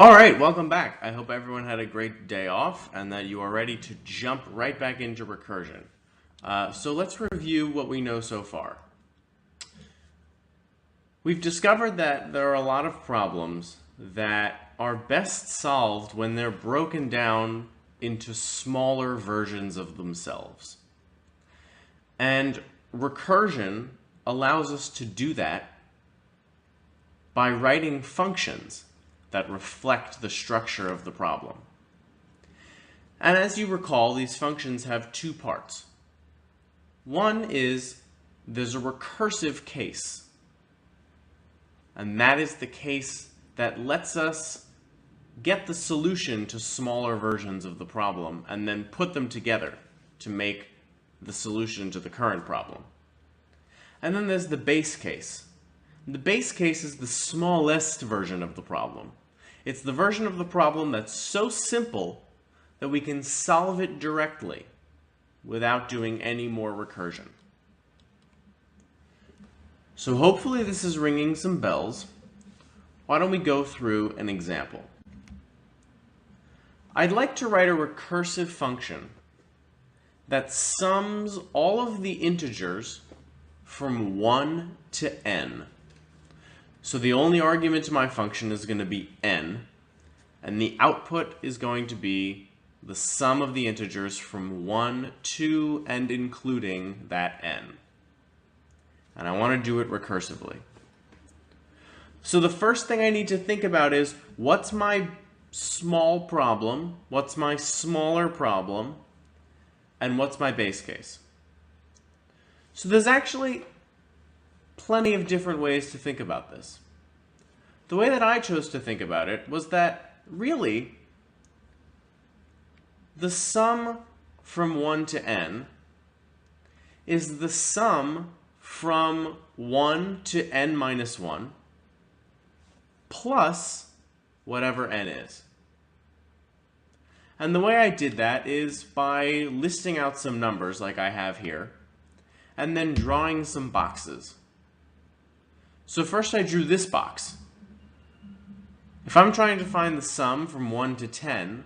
All right, welcome back. I hope everyone had a great day off and that you are ready to jump right back into recursion. So let's review what we know so far. We've discovered that there are a lot of problems that are best solved when they're broken down into smaller versions of themselves. And recursion allows us to do that by writing functions that reflect the structure of the problem. And as you recall, these functions have two parts. One is there's a recursive case, and that is the case that lets us get the solution to smaller versions of the problem and then put them together to make the solution to the current problem. And then there's the base case. The base case is the smallest version of the problem. It's the version of the problem that's so simple that we can solve it directly without doing any more recursion. So hopefully this is ringing some bells. Why don't we go through an example? I'd like to write a recursive function that sums all of the integers from 1 to n. So the only argument to my function is going to be n, and the output is going to be the sum of the integers from 1 to and including that n. And I want to do it recursively. So the first thing I need to think about is, what's my small problem, what's my smaller problem, and what's my base case? So there's actually plenty of different ways to think about this. The way that I chose to think about it was that really the sum from 1 to n is the sum from 1 to n minus 1 plus whatever n is. And the way I did that is by listing out some numbers like I have here, and then drawing some boxes. So first I drew this box. If I'm trying to find the sum from 1 to 10,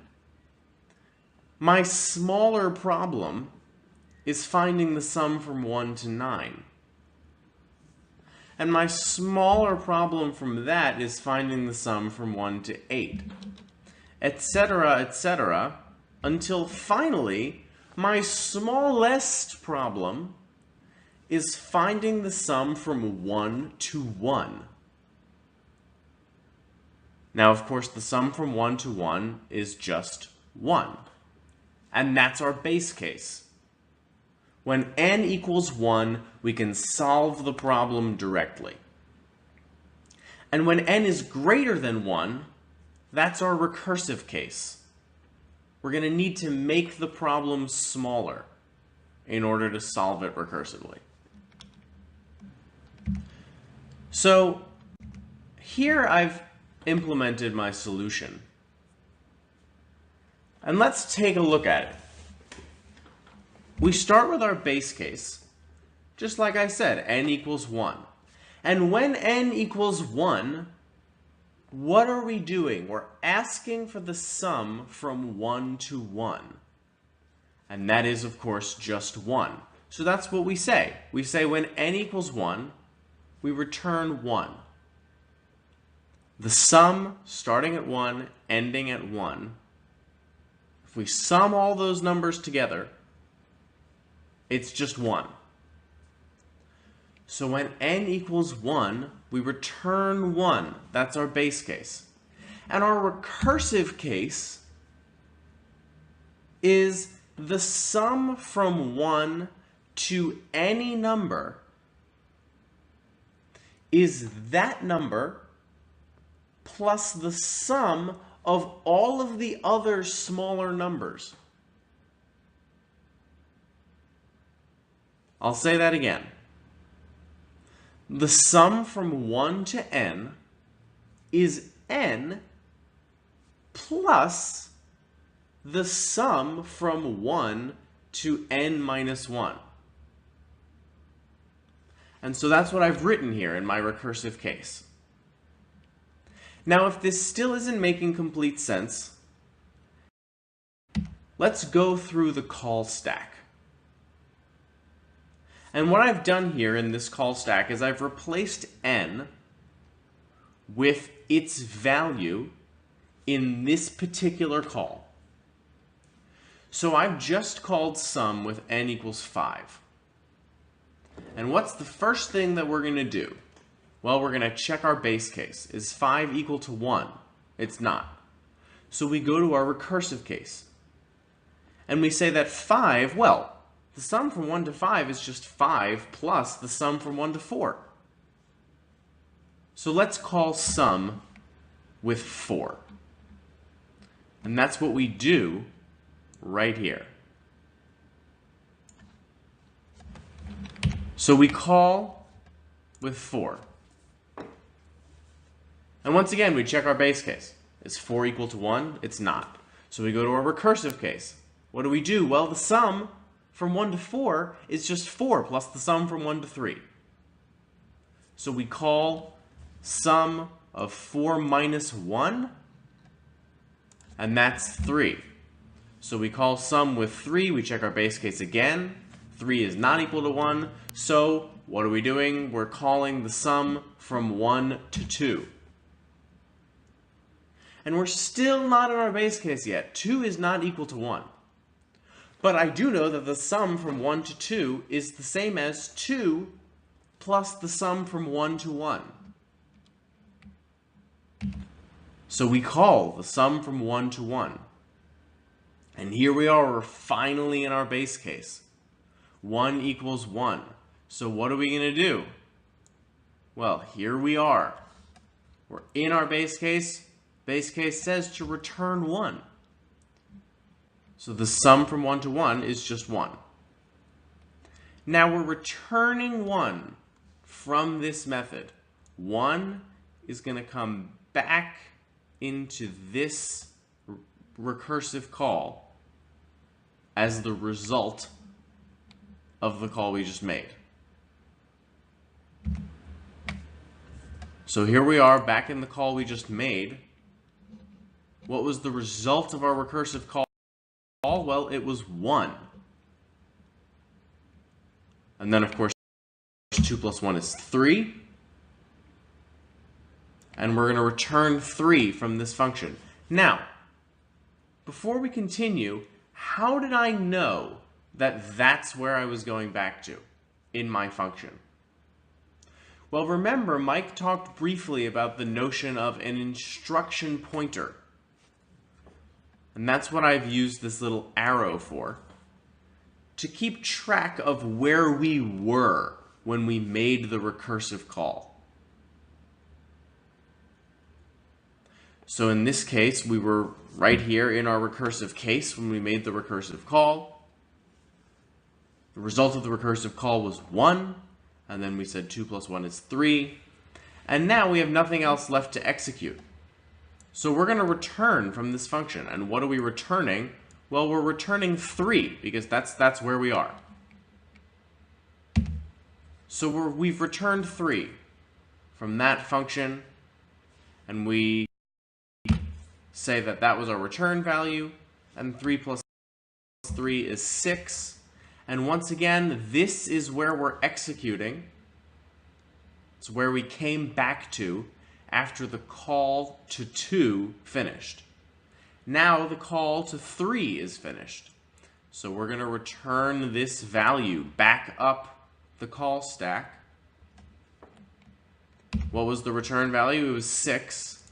my smaller problem is finding the sum from 1 to 9. And my smaller problem from that is finding the sum from 1 to 8, etc., until finally my smallest problem is finding the sum from 1 to 1. Now, of course, the sum from 1 to 1 is just 1. And that's our base case. When n equals 1, we can solve the problem directly. And when n is greater than 1, that's our recursive case. We're going to need to make the problem smaller in order to solve it recursively. So here I've implemented my solution. And let's take a look at it. We start with our base case, just like I said, n equals 1. And when n equals 1, what are we doing? We're asking for the sum from 1 to 1. And that is, of course, just 1. So that's what we say. We say when n equals 1, we return 1. The sum starting at 1, ending at 1. If we sum all those numbers together, it's just 1. So when n equals 1, we return 1. That's our base case. And our recursive case is the sum from 1 to any number is that number plus the sum of all of the other smaller numbers. I'll say that again. The sum from 1 to n is n plus the sum from 1 to n minus 1. And so that's what I've written here in my recursive case. Now, if this still isn't making complete sense, let's go through the call stack. And what I've done here in this call stack is I've replaced n with its value in this particular call. So I've just called sum with n equals 5. And what's the first thing that we're going to do? Well, we're going to check our base case. Is 5 equal to 1? It's not. So we go to our recursive case. And we say that 5, well, the sum from 1 to 5 is just 5 plus the sum from 1 to 4. So let's call sum with 4. And that's what we do right here. So we call with 4. And once again, we check our base case. Is 4 equal to 1? It's not. So we go to our recursive case. What do? Well, the sum from 1 to 4 is just 4 plus the sum from 1 to 3. So we call sum of 4 minus 1, and that's 3. So we call sum with 3. We check our base case again. 3 is not equal to 1. So what are we doing? We're calling the sum from 1 to 2. And we're still not in our base case yet. 2 is not equal to 1. But I do know that the sum from 1 to 2 is the same as 2 plus the sum from 1 to 1. So we call the sum from 1 to 1. And here we are, we're finally in our base case. 1 equals 1. So what are we going to do? Well, here we are. We're in our base case. Base case says to return 1. So the sum from 1 to 1 is just 1. Now we're returning 1 from this method. 1 is going to come back into this recursive call as the result of the call we just made. So here we are back in the call we just made. What was the result of our recursive call? Well, it was 1. And then, of course, 2 plus 1 is 3. And we're going to return 3 from this function. Now, before we continue, how did I know that that's where I was going back to in my function? Well, remember, Mike talked briefly about the notion of an instruction pointer. And that's what I've used this little arrow for, to keep track of where we were when we made the recursive call. So in this case, we were right here in our recursive case when we made the recursive call. The result of the recursive call was 1, and then we said 2 plus 1 is 3. And now we have nothing else left to execute. So we're going to return from this function. And what are we returning? Well, we're returning 3, because that's where we are. So we've returned 3 from that function, and we say that that was our return value, and 3 plus 3 is 6. And once again, this is where we're executing. It's where we came back to after the call to 2 finished. Now the call to 3 is finished. So we're going to return this value back up the call stack. What was the return value? It was 6.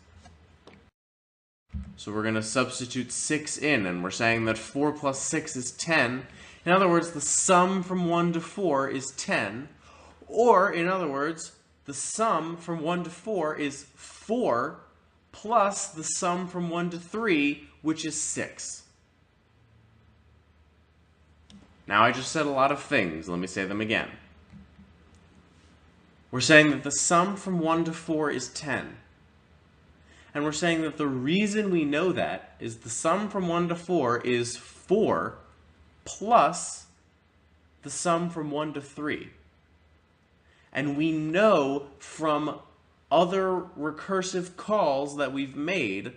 So we're going to substitute 6 in, and we're saying that 4 plus 6 is 10. In other words, the sum from 1 to 4 is 10. Or, in other words, the sum from 1 to 4 is 4 plus the sum from 1 to 3, which is 6. Now, I just said a lot of things. Let me say them again. We're saying that the sum from 1 to 4 is 10. And we're saying that the reason we know that is the sum from 1 to 4 is 4 plus the sum from 1 to 3. And we know from other recursive calls that we've made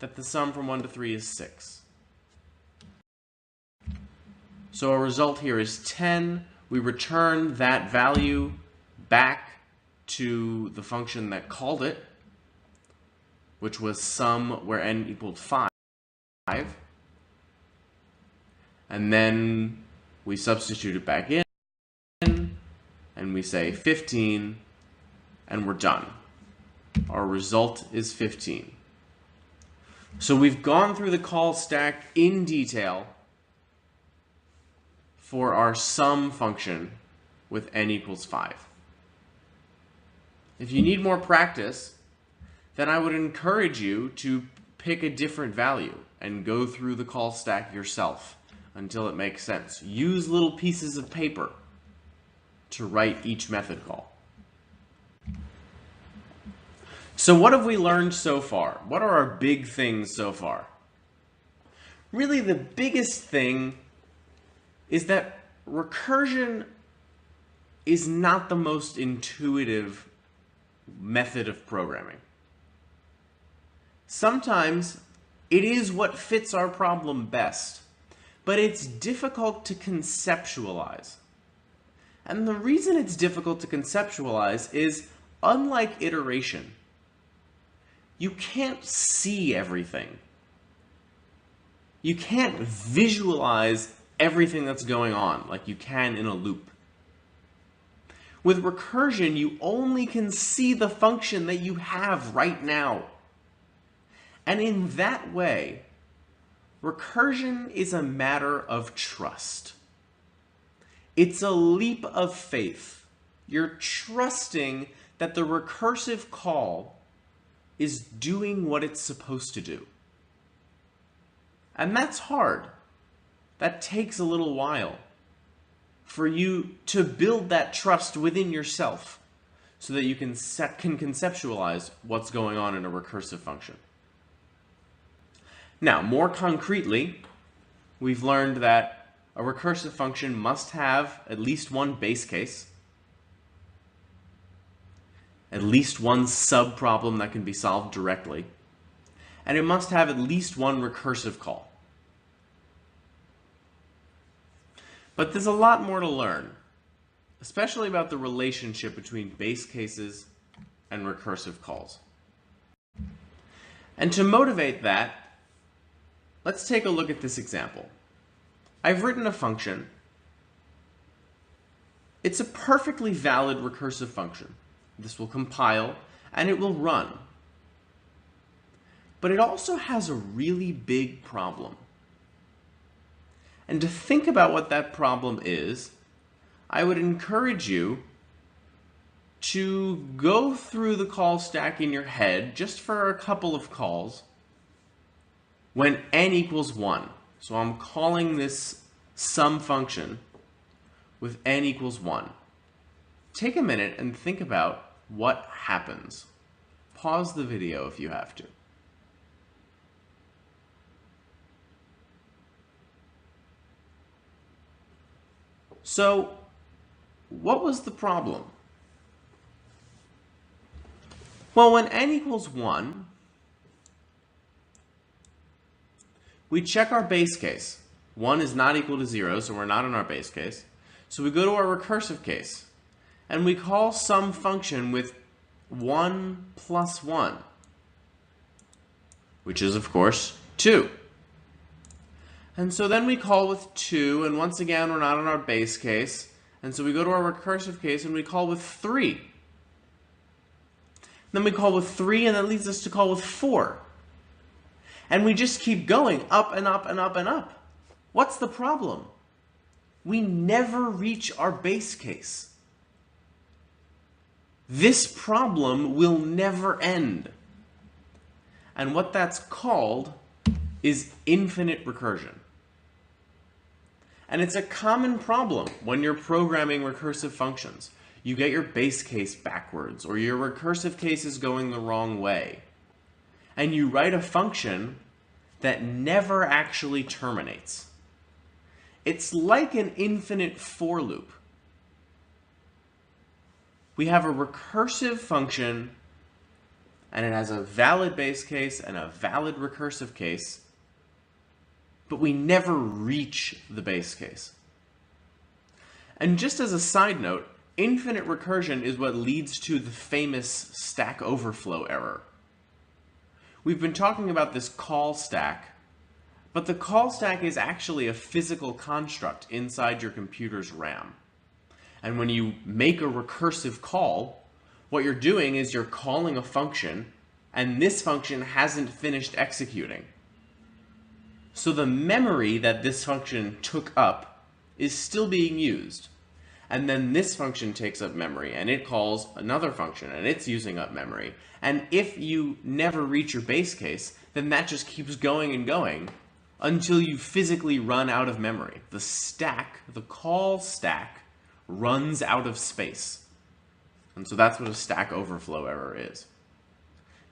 that the sum from 1 to 3 is 6. So our result here is 10. We return that value back to the function that called it, which was sum where n equaled 5. And then we substitute it back in, and we say 15, and we're done. Our result is 15. So we've gone through the call stack in detail for our sum function with n equals 5. If you need more practice, then I would encourage you to pick a different value and go through the call stack yourself until it makes sense. Use little pieces of paper to write each method call. So what have we learned so far? What are our big things so far? Really, the biggest thing is that recursion is not the most intuitive method of programming. Sometimes it is what fits our problem best, but it's difficult to conceptualize. And the reason it's difficult to conceptualize is, unlike iteration, you can't see everything. You can't visualize everything that's going on like you can in a loop. With recursion, you only can see the function that you have right now. And in that way, recursion is a matter of trust. It's a leap of faith. You're trusting that the recursive call is doing what it's supposed to do. And that's hard. That takes a little while for you to build that trust within yourself so that you can conceptualize what's going on in a recursive function. Now, more concretely, we've learned that a recursive function must have at least one base case, at least one sub-problem that can be solved directly, and it must have at least one recursive call. But there's a lot more to learn, especially about the relationship between base cases and recursive calls. And to motivate that, let's take a look at this example. I've written a function. It's a perfectly valid recursive function. This will compile and it will run. But it also has a really big problem. And to think about what that problem is, I would encourage you to go through the call stack in your head just for a couple of calls when n equals 1. So I'm calling this sum function with n equals 1. Take a minute and think about what happens. Pause the video if you have to. So, what was the problem? Well, when n equals 1, we check our base case. 1 is not equal to 0, so we're not in our base case. So we go to our recursive case, and we call some function with 1 plus 1, which is, of course, 2. And so then we call with 2, and once again, we're not in our base case. And so we go to our recursive case, and we call with 3. Then we call with 3, and that leads us to call with 4. And we just keep going up and up and up and up. What's the problem? We never reach our base case. This problem will never end. And what that's called is infinite recursion. And it's a common problem when you're programming recursive functions. You get your base case backwards, or your recursive case is going the wrong way. And you write a function that never actually terminates. It's like an infinite for loop. We have a recursive function, and it has a valid base case and a valid recursive case, but we never reach the base case. And just as a side note, infinite recursion is what leads to the famous Stack Overflow error. We've been talking about this call stack, but the call stack is actually a physical construct inside your computer's RAM. And when you make a recursive call, what you're doing is you're calling a function, and this function hasn't finished executing. So the memory that this function took up is still being used. And then this function takes up memory, and it calls another function, and it's using up memory. And if you never reach your base case, then that just keeps going and going until you physically run out of memory. The stack, the call stack, runs out of space. And so that's what a Stack Overflow error is.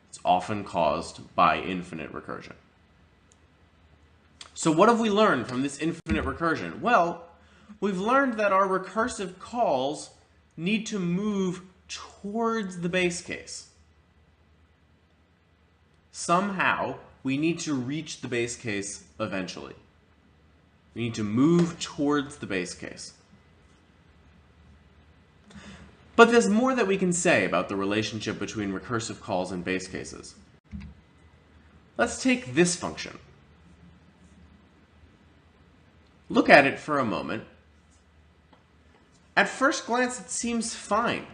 It's often caused by infinite recursion. So what have we learned from this infinite recursion? Well, we've learned that our recursive calls need to move towards the base case. Somehow, we need to reach the base case eventually. We need to move towards the base case. But there's more that we can say about the relationship between recursive calls and base cases. Let's take this function. Look at it for a moment. At first glance, it seems fine.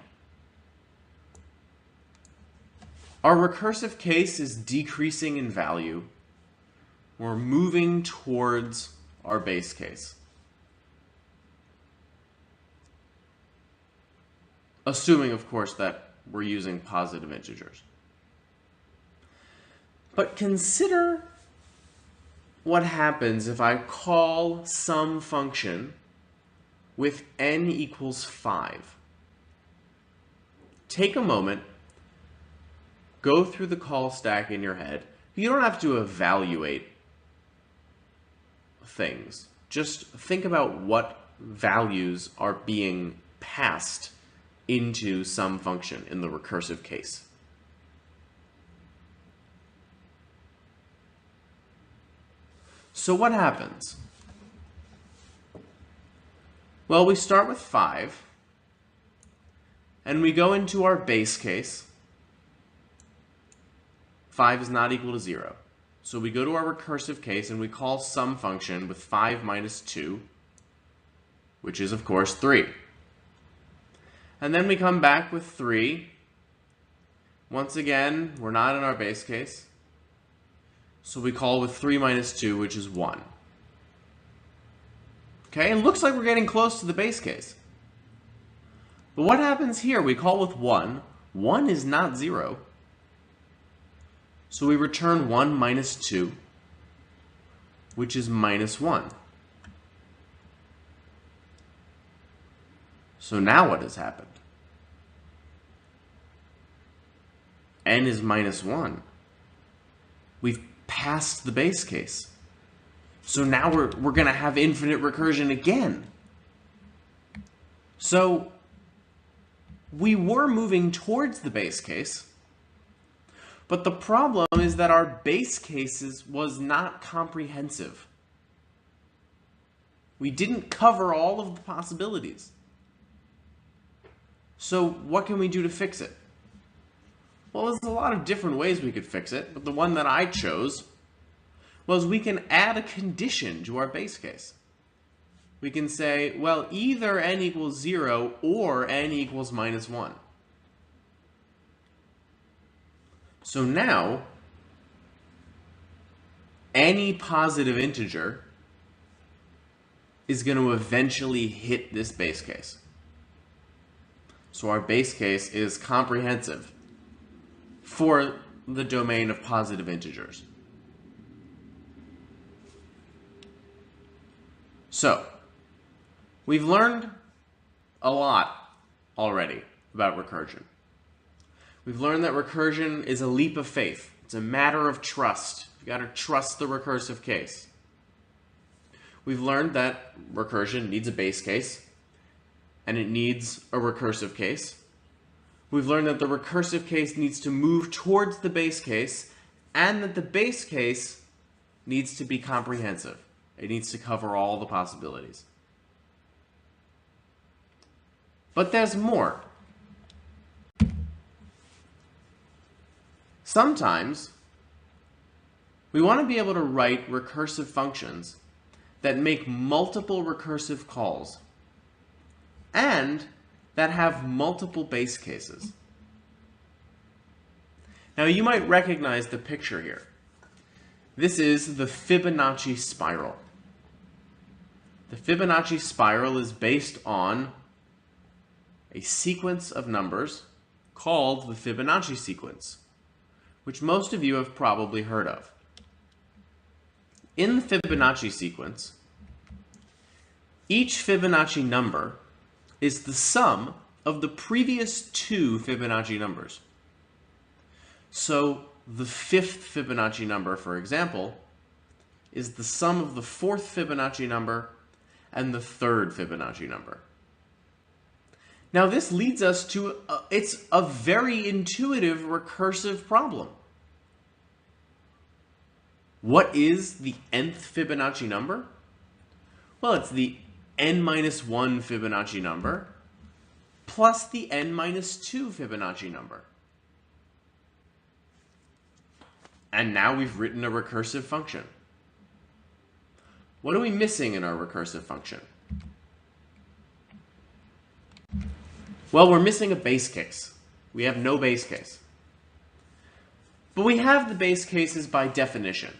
Our recursive case is decreasing in value. We're moving towards our base case. Assuming, of course, that we're using positive integers. But consider what happens if I call some function with n equals 5. Take a moment, go through the call stack in your head. You don't have to evaluate things. Just think about what values are being passed into some function in the recursive case. So what happens? Well, we start with 5, and we go into our base case. 5 is not equal to 0. So we go to our recursive case, and we call some function with 5 minus 2, which is, of course, 3. And then we come back with 3. Once again, we're not in our base case. So we call with 3 minus 2, which is 1. Okay, it looks like we're getting close to the base case. But what happens here? We call with 1. 1 is not 0. So we return 1 minus 2, which is minus 1. So now what has happened? N is minus 1. We've passed the base case. So now we're going to have infinite recursion again. So we were moving towards the base case, but the problem is that our base case was not comprehensive. We didn't cover all of the possibilities. So what can we do to fix it? Well, there's a lot of different ways we could fix it, but the one that I chose was we can add a condition to our base case. We can say, well, either n equals 0 or n equals minus 1. So now, any positive integer is going to eventually hit this base case. So our base case is comprehensive for the domain of positive integers. So, we've learned a lot already about recursion. We've learned that recursion is a leap of faith. It's a matter of trust. You've got to trust the recursive case. We've learned that recursion needs a base case, and it needs a recursive case. We've learned that the recursive case needs to move towards the base case, and that the base case needs to be comprehensive. It needs to cover all the possibilities. But there's more. Sometimes we want to be able to write recursive functions that make multiple recursive calls and that have multiple base cases. Now you might recognize the picture here. This is the Fibonacci spiral. The Fibonacci spiral is based on a sequence of numbers called the Fibonacci sequence, which most of you have probably heard of. In the Fibonacci sequence, each Fibonacci number is the sum of the previous two Fibonacci numbers. So the fifth Fibonacci number, for example, is the sum of the fourth Fibonacci number and the third Fibonacci number. Now this leads us to, it's a very intuitive recursive problem. What is the nth Fibonacci number? Well, it's the n-1 Fibonacci number plus the n-2 Fibonacci number. And now we've written a recursive function. What are we missing in our recursive function? Well, we're missing a base case. We have no base case. But we have the base cases by definition.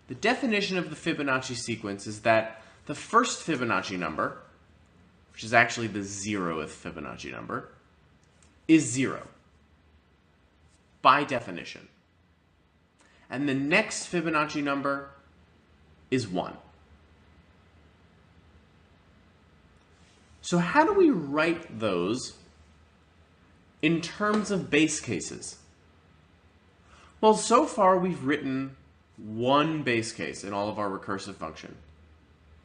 The definition of the Fibonacci sequence is that the first Fibonacci number, which is actually the 0th Fibonacci number, is 0 by definition. And the next Fibonacci number is 1. So how do we write those in terms of base cases? Well, so far we've written one base case in all of our recursive function.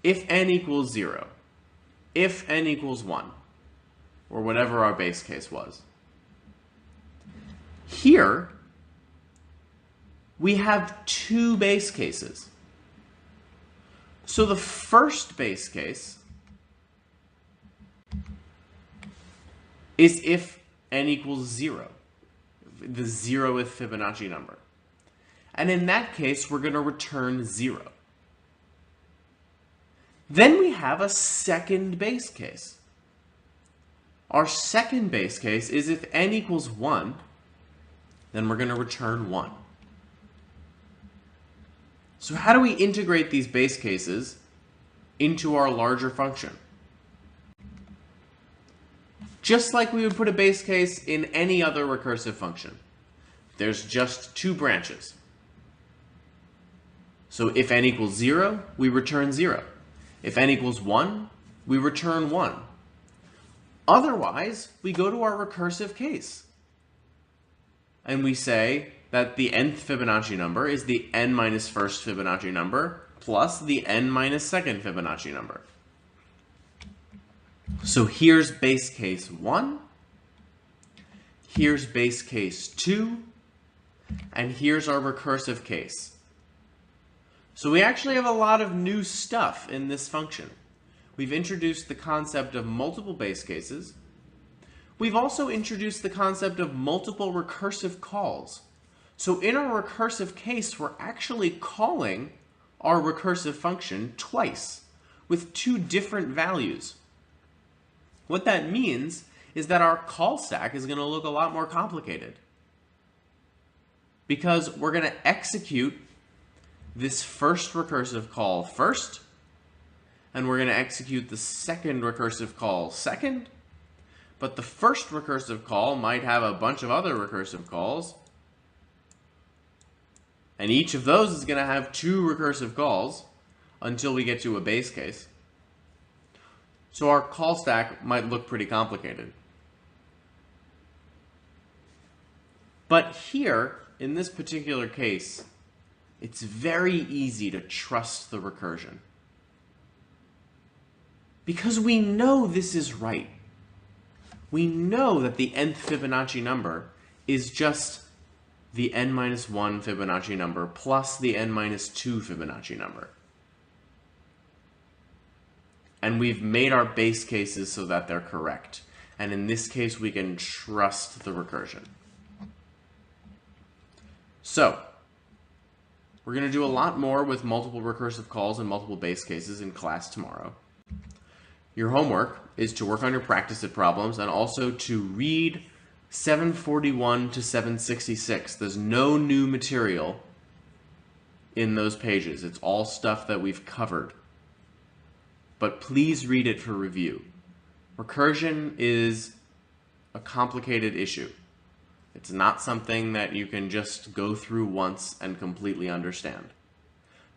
If n equals 0, if n equals 1, or whatever our base case was. Here, we have two base cases. So the first base case is if n equals 0, the 0th Fibonacci number. And in that case, we're going to return 0. Then we have a second base case. Our second base case is if n equals 1, then we're going to return 1. So how do we integrate these base cases into our larger function? Just like we would put a base case in any other recursive function. There's just two branches. So if n equals 0, we return 0. If n equals 1, we return 1. Otherwise, we go to our recursive case. And we say that the nth Fibonacci number is the n-1st Fibonacci number plus the n-2nd Fibonacci number. So here's base case 1, here's base case 2, and here's our recursive case. So we actually have a lot of new stuff in this function. We've introduced the concept of multiple base cases. We've also introduced the concept of multiple recursive calls. So in our recursive case, we're actually calling our recursive function twice with two different values. What that means is that our call stack is going to look a lot more complicated because we're going to execute this first recursive call first, and we're going to execute the second recursive call second, but the first recursive call might have a bunch of other recursive calls, and each of those is going to have two recursive calls until we get to a base case. So our call stack might look pretty complicated. But here, in this particular case, it's very easy to trust the recursion. Because we know this is right. we know that the nth Fibonacci number is just the n minus 1 Fibonacci number plus the n minus 2 Fibonacci number. And we've made our base cases so that they're correct. And in this case, we can trust the recursion. So, we're going to do a lot more with multiple recursive calls and multiple base cases in class tomorrow. Your homework is to work on your practice set problems and also to read 741 to 766. There's no new material in those pages. It's all stuff that we've covered. But please read it for review. Recursion is a complicated issue. It's not something that you can just go through once and completely understand.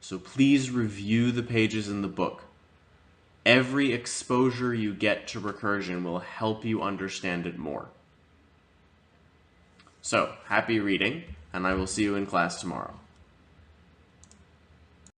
So please review the pages in the book. Every exposure you get to recursion will help you understand it more. So, happy reading, and I will see you in class tomorrow.